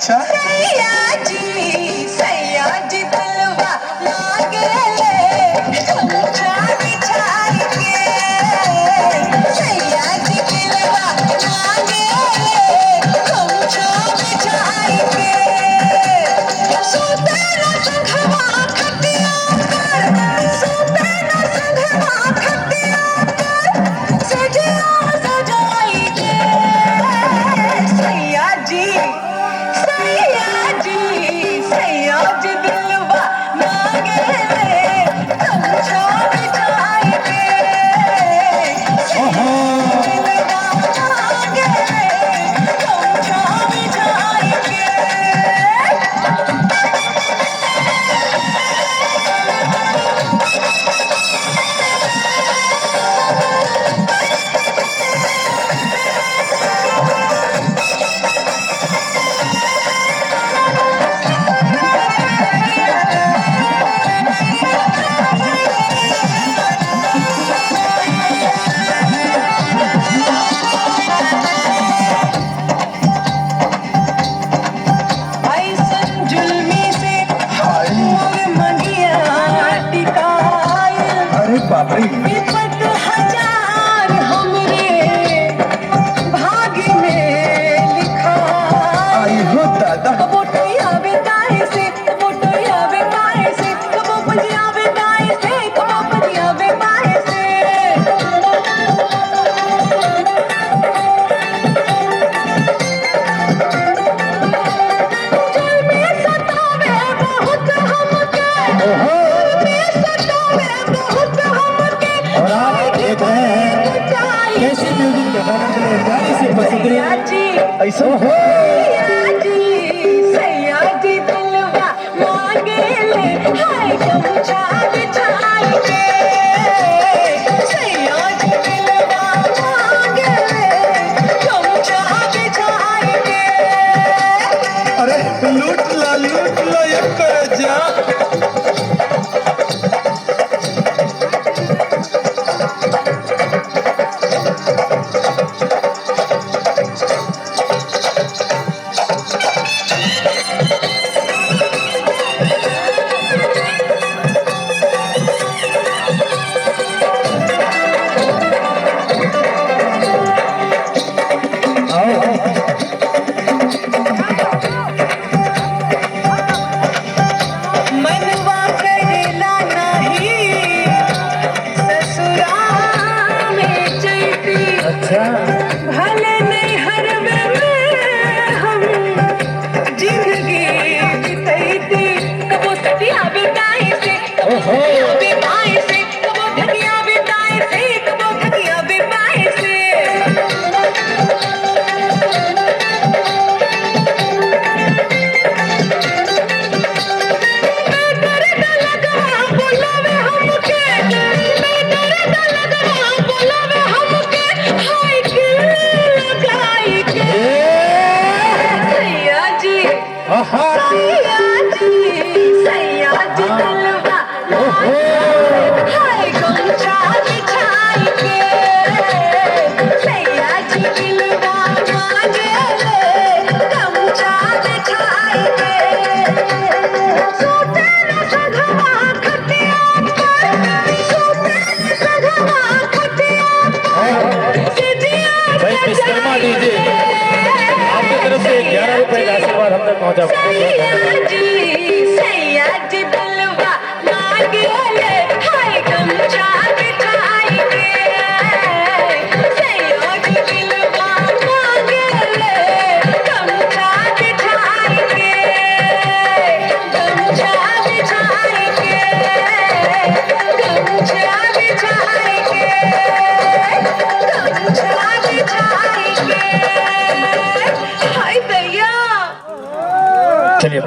अच्छा सयाजी दिलवा मांगेले गमछा बिछाई के सयाजी दिलवा मांगेले गमछा बिछाई के सोते न संघवा खटिया पर सोते न संघवा खटिया पर सजिया सजाई के सयाजी दिलवा मांगेले गमछा बिछाई के दिलवा मांगेले गमछा बिछाई के बापरे विपत हजार हमरे भाग में लिखा आई हो दादा बोटिया बेटाए से बोटिया बेटाए से कबो बजिया बेटाए से कबो बजिया बेटाए से चल में सतावे बहुत हमके कैसी म्यूजिक लगाने के लिए गाने से पसंद ऐसा हो सयाजी दिलवा मांगेले हाय गमछा बिछाई के सयाजी दिलवा मांगेले गमछा बिछाई के अरे लूट लो ये कर जा मनवा करेला नहीं ससुरा में चैती अच्छा भले नहीं हर में हम जिंदगी बितैती कबो सटिया बिताई से कबो सटिया बिताई से कबो ढकिया बिताई से कबो ढकिया बिताई से सयाजी दिलवा हाय गमछा बिछाई के सयाजी दिलवा मांगेले गमछा बिछाई के सोते न संघवा खटिया पर सोते न संघवा खटिया पर सजिया विश्वकर्मा डीजे आपकी तरफ से 11 रुपए का आशीर्वाद हम तक पहुंचा।